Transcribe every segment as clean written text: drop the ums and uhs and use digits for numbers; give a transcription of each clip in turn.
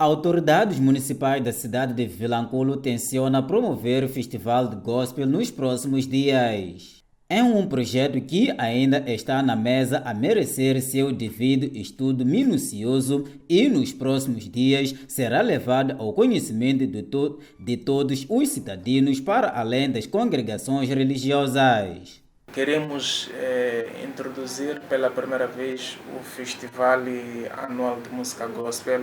Autoridades municipais da cidade de Vilanculo tencionam promover o festival de gospel nos próximos dias. É um projeto que ainda está na mesa a merecer seu devido estudo minucioso e nos próximos dias será levado ao conhecimento de todos os cidadãos para além das congregações religiosas. Queremos introduzir pela primeira vez o Festival Anual de Música Gospel.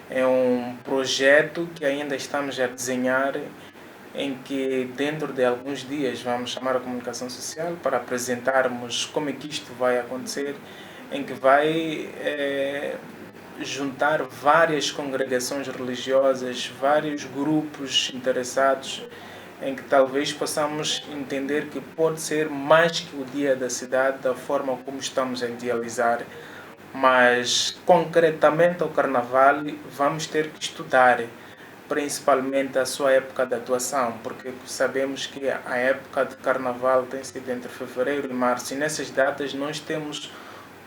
É um projeto que ainda estamos a desenhar, em que dentro de alguns dias vamos chamar a comunicação social para apresentarmos como é que isto vai acontecer, em que vai juntar várias congregações religiosas, vários grupos interessados, em que talvez possamos entender que pode ser mais que o dia da cidade, da forma como estamos a idealizar, mas concretamente ao Carnaval vamos ter que estudar principalmente a sua época de atuação, porque sabemos que a época de Carnaval tem sido entre fevereiro e março, e nessas datas nós temos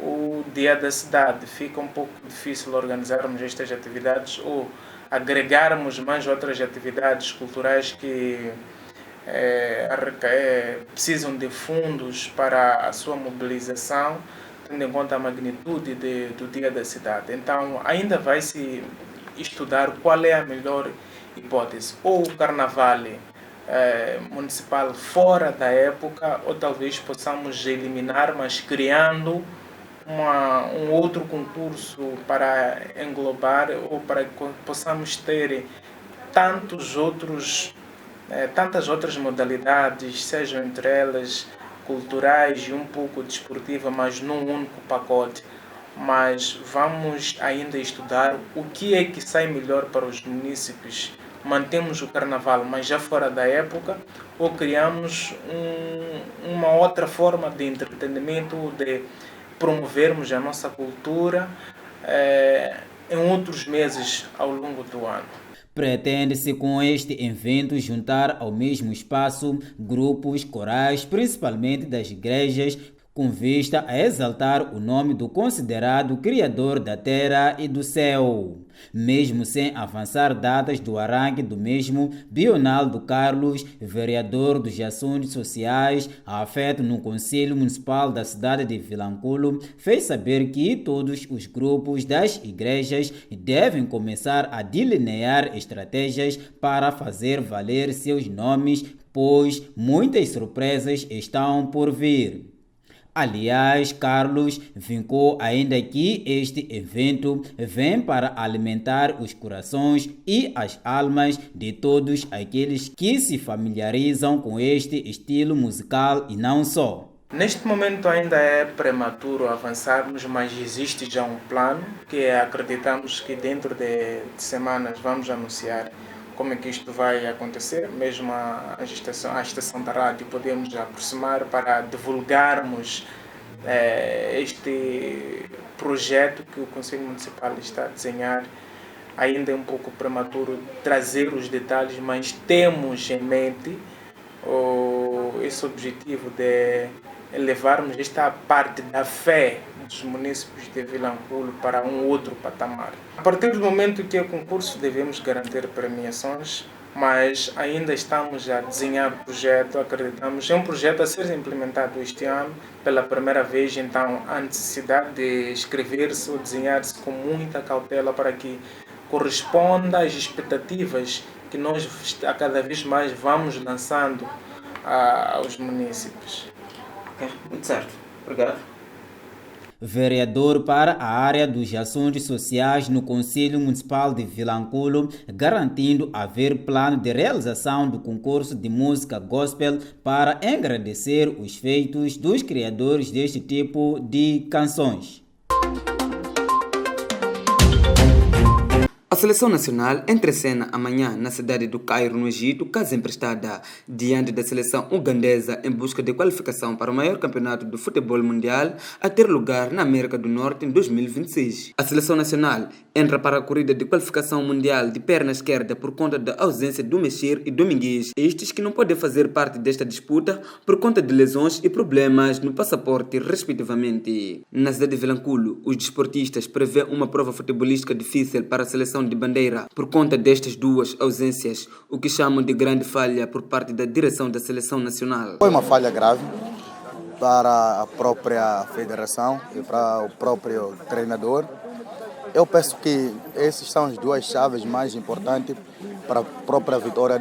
o Dia da Cidade. Fica um pouco difícil organizarmos estas atividades ou agregarmos mais outras atividades culturais que precisam de fundos para a sua mobilização, tendo em conta a magnitude do Dia da Cidade. Então, ainda vai se estudar qual é a melhor hipótese. Ou o Carnaval municipal fora da época, ou talvez possamos eliminar, mas criando um outro concurso para englobar, ou para que possamos ter tantas outras modalidades, sejam entre elas culturais e um pouco desportiva, mas num único pacote. Mas vamos ainda estudar o que é que sai melhor para os munícipes. Mantemos o Carnaval, mas já fora da época, ou criamos uma outra forma de entretenimento, de promovermos a nossa cultura em outros meses ao longo do ano. Pretende-se com este evento juntar ao mesmo espaço grupos corais, principalmente das igrejas, com vista a exaltar o nome do considerado Criador da Terra e do Céu. Mesmo sem avançar datas do arranque do mesmo, Bionaldo Carlos, vereador dos Assuntos Sociais, afeto no Conselho Municipal da cidade de Vilanculo, fez saber que todos os grupos das igrejas devem começar a delinear estratégias para fazer valer seus nomes, pois muitas surpresas estão por vir. Aliás, Carlos vincou ainda que este evento vem para alimentar os corações e as almas de todos aqueles que se familiarizam com este estilo musical e não só. Neste momento ainda é prematuro avançarmos, mas existe já um plano que acreditamos que dentro de semanas vamos anunciar como é que isto vai acontecer. Mesmo a estação da rádio podemos aproximar para divulgarmos este projeto que o Conselho Municipal está a desenhar. Ainda é um pouco prematuro trazer os detalhes, mas temos em mente esse objetivo de levarmos esta parte da fé dos munícipes de Vilanculo para um outro patamar. A partir do momento que é concurso, devemos garantir premiações, mas ainda estamos a desenhar o projeto, acreditamos. É um projeto a ser implementado este ano pela primeira vez, então a necessidade de escrever-se ou desenhar-se com muita cautela para que corresponda às expectativas que nós a cada vez mais vamos lançando aos munícipes. Ok, muito certo. Obrigado. Vereador para a área dos assuntos sociais no Conselho Municipal de Vilanculo, garantindo haver plano de realização do concurso de música gospel para engrandecer os feitos dos criadores deste tipo de canções. A seleção nacional entra em cena amanhã na cidade do Cairo, no Egito, casa emprestada diante da seleção ugandesa em busca de qualificação para o maior campeonato do futebol mundial a ter lugar na América do Norte em 2026. A seleção nacional entra para a corrida de qualificação mundial de perna esquerda por conta da ausência do Mexer e Domingues, estes que não podem fazer parte desta disputa por conta de lesões e problemas no passaporte, respectivamente. Na cidade de Vilanculo, os desportistas prevêem uma prova futebolística difícil para a seleção de Bandeira por conta destas duas ausências, o que chamam de grande falha por parte da direção da seleção nacional. Foi uma falha grave para a própria federação e para o próprio treinador. Eu penso que essas são as duas chaves mais importantes para a própria vitória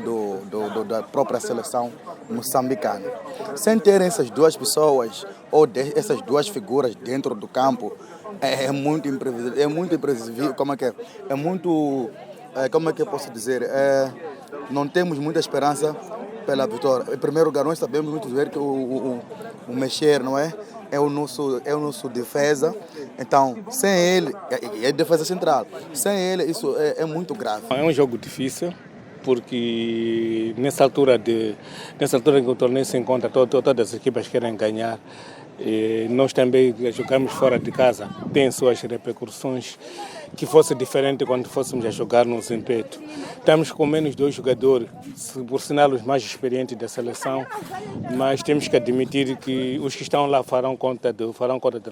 da própria seleção moçambicana. Sem ter essas duas pessoas ou essas duas figuras dentro do campo, é muito imprevisível, como é que eu posso dizer, não temos muita esperança pela vitória. Em primeiro lugar, nós sabemos muito bem que o Mexer, não é? É o nosso defesa. Então, sem ele, é defesa central. Sem ele, isso é muito grave. É um jogo difícil, porque nessa altura em que o torneio se encontra, todas as equipas querem ganhar. E nós também jogamos fora de casa, tem suas repercussões, que fosse diferente quando fôssemos a jogar no Zimpeto. Estamos com menos 2 jogadores, por sinal os mais experientes da seleção, mas temos que admitir que os que estão lá farão conta do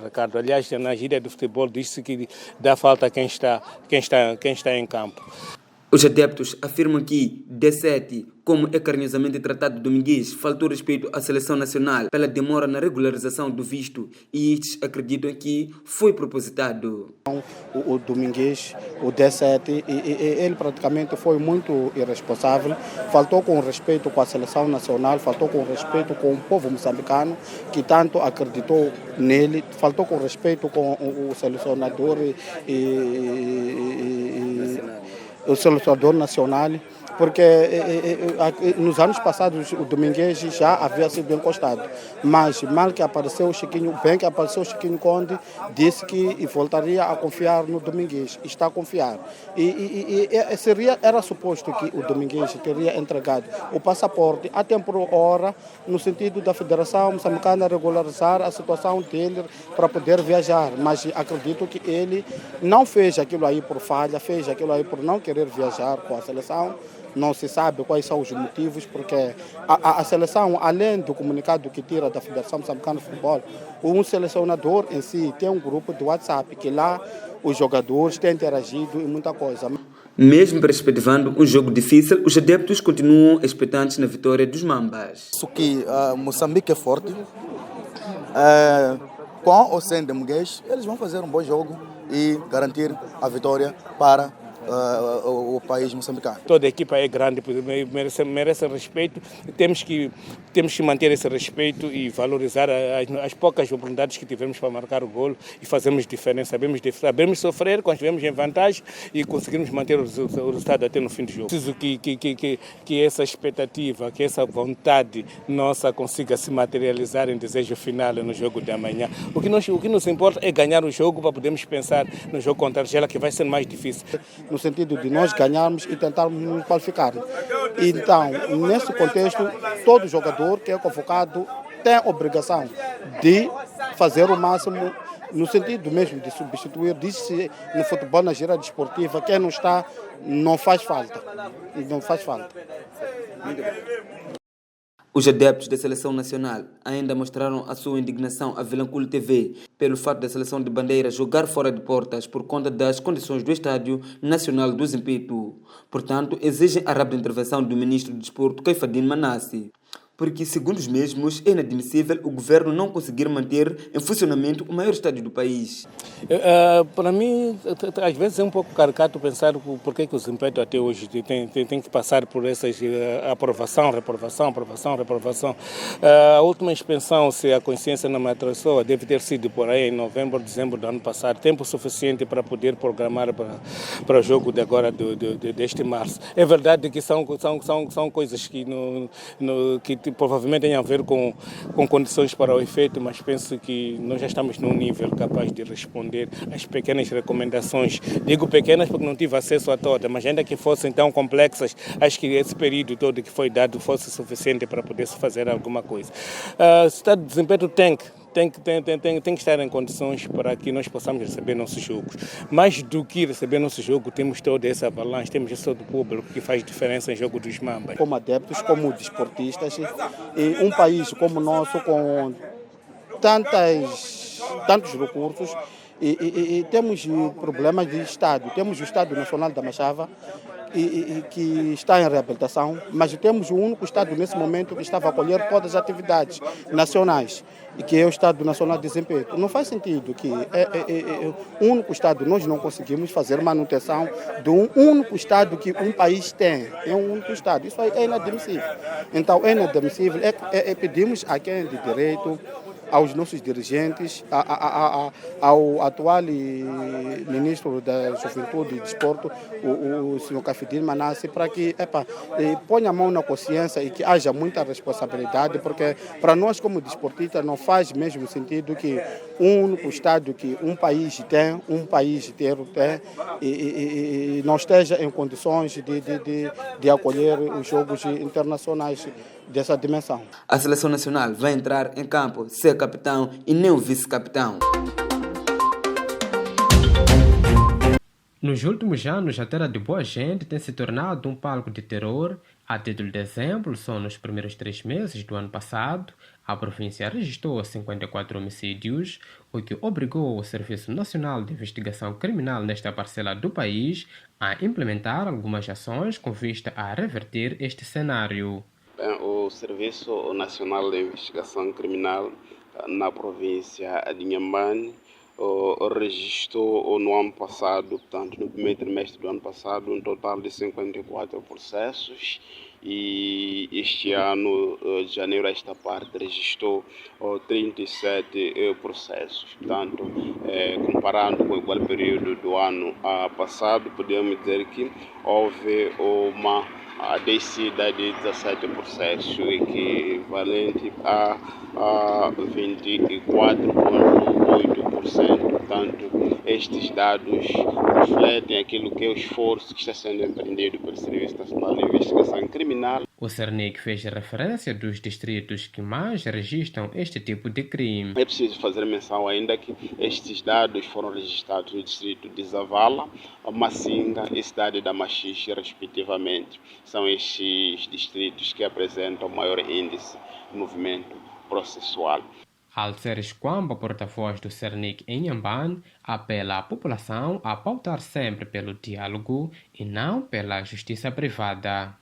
recado. Aliás, na gíria do futebol diz-se que dá falta a quem está em campo. Os adeptos afirmam que D7, como é carinhosamente tratado Domingues, faltou respeito à seleção nacional pela demora na regularização do visto e estes acreditam que foi propositado. O Domingues, o D7, ele praticamente foi muito irresponsável, faltou com respeito com a seleção nacional, faltou com respeito com o povo moçambicano que tanto acreditou nele, faltou com respeito com o selecionador o selecionador nacional, porque nos anos passados o Domingues já havia sido encostado, mas mal que apareceu o Chiquinho Conde, disse que voltaria a confiar no Domingues, está a confiar. Era suposto que o Domingues teria entregado o passaporte a tempo hora, no sentido da Federação Moçambicana regularizar a situação dele para poder viajar, mas acredito que ele não fez aquilo aí por falha, fez aquilo aí por não querer viajar com a seleção. Não se sabe quais são os motivos, porque a seleção, além do comunicado que tira da Federação Moçambicana de Futebol, um selecionador em si tem um grupo de WhatsApp, que lá os jogadores têm interagido e muita coisa. Mesmo perspectivando um jogo difícil, os adeptos continuam expectantes na vitória dos Mambas. Isso que Moçambique é forte, com ou sem Domingues, eles vão fazer um bom jogo e garantir a vitória para o país moçambicano. Toda a equipa é grande, merece respeito, temos que manter esse respeito e valorizar as poucas oportunidades que tivemos para marcar o golo e fazermos diferença, sabemos sofrer quando estivemos em vantagem e conseguimos manter o resultado até no fim do jogo. Preciso que essa expectativa, que essa vontade nossa consiga se materializar em desejo final no jogo de amanhã. O que nos importa é ganhar o jogo para podermos pensar no jogo contra a Argélia, que vai ser mais difícil. No sentido de nós ganharmos e tentarmos nos qualificar. Então, nesse contexto, todo jogador que é convocado tem a obrigação de fazer o máximo, no sentido mesmo de substituir. Diz-se no futebol, na gira desportiva, quem não está, não faz falta. Não faz falta. Os adeptos da seleção nacional ainda mostraram a sua indignação à Vilanculo TV pelo fato da seleção de Bandeira jogar fora de portas por conta das condições do Estádio Nacional do Zimpeto. Portanto, exigem a rápida intervenção do ministro do Desporto, Caifadine Manassi, porque, segundo os mesmos, é inadmissível o governo não conseguir manter em funcionamento o maior estádio do país. Para mim, às vezes é um pouco caricato pensar por que o Zimpeto até hoje tem que passar por essas aprovação, reprovação. A última expansão, se a consciência não me atrasou, deve ter sido por aí em novembro, dezembro do ano passado, tempo suficiente para poder programar para o jogo de agora, deste março. É verdade que são coisas que que provavelmente tem a ver com condições para o efeito, mas penso que nós já estamos num nível capaz de responder às pequenas recomendações. Digo pequenas porque não tive acesso a todas, mas ainda que fossem tão complexas, acho que esse período todo que foi dado fosse suficiente para poder se fazer alguma coisa. O Estado de Zimpeto tem que estar em condições para que nós possamos receber nossos jogos. Mais do que receber nosso jogo, temos toda essa avalanche, temos esse todo público que faz diferença em jogo dos Mambas. Como adeptos, como desportistas, e um país como o nosso, com tantos recursos, E temos problemas de Estado. Temos o Estado Nacional da Machava, que está em reabilitação, mas temos o único Estado nesse momento que estava a acolher todas as atividades nacionais, e que é o Estado Nacional de Desempenho. Não faz sentido que o único Estado, nós não conseguimos fazer manutenção do único Estado que um país tem. É um único Estado. Isso é inadmissível. Então, é inadmissível. Pedimos a quem de direito, aos nossos dirigentes, ao atual ministro da Juventude e Desporto, o senhor Cafidin Manasse, para que ponha a mão na consciência e que haja muita responsabilidade, porque para nós como desportistas não faz mesmo sentido que um único Estado que um país inteiro tem e não esteja em condições de acolher os jogos internacionais dessa dimensão. A seleção nacional vai entrar em campo sem capitão e nem o vice-capitão. Nos últimos anos, a Terra de Boa Gente tem se tornado um palco de terror. A título de exemplo, só nos primeiros 3 meses do ano passado, a província registrou 54 homicídios, o que obrigou o Serviço Nacional de Investigação Criminal nesta parcela do país a implementar algumas ações com vista a reverter este cenário. O Serviço Nacional de Investigação Criminal na província de Inhambane registrou no ano passado, portanto no primeiro trimestre do ano passado, um total de 54 processos, e este ano, de janeiro a esta parte, registrou 37 processos. Portanto, comparando com o igual período do ano passado, podemos dizer que houve uma descida de 17 processos, equivalente a 24,8%. Portanto, estes dados refletem aquilo que é o esforço que está sendo empreendido pelo Serviço Nacional de Investigação Criminal. O Cernic fez referência dos distritos que mais registram este tipo de crime. É preciso fazer menção ainda que estes dados foram registrados no distrito de Zavala, Massinga e cidade da Machixe, respectivamente. São estes distritos que apresentam o maior índice de movimento processual. Alceres Quamba, porta-voz do Cernic em Inhambane, apela à população a pautar sempre pelo diálogo e não pela justiça privada.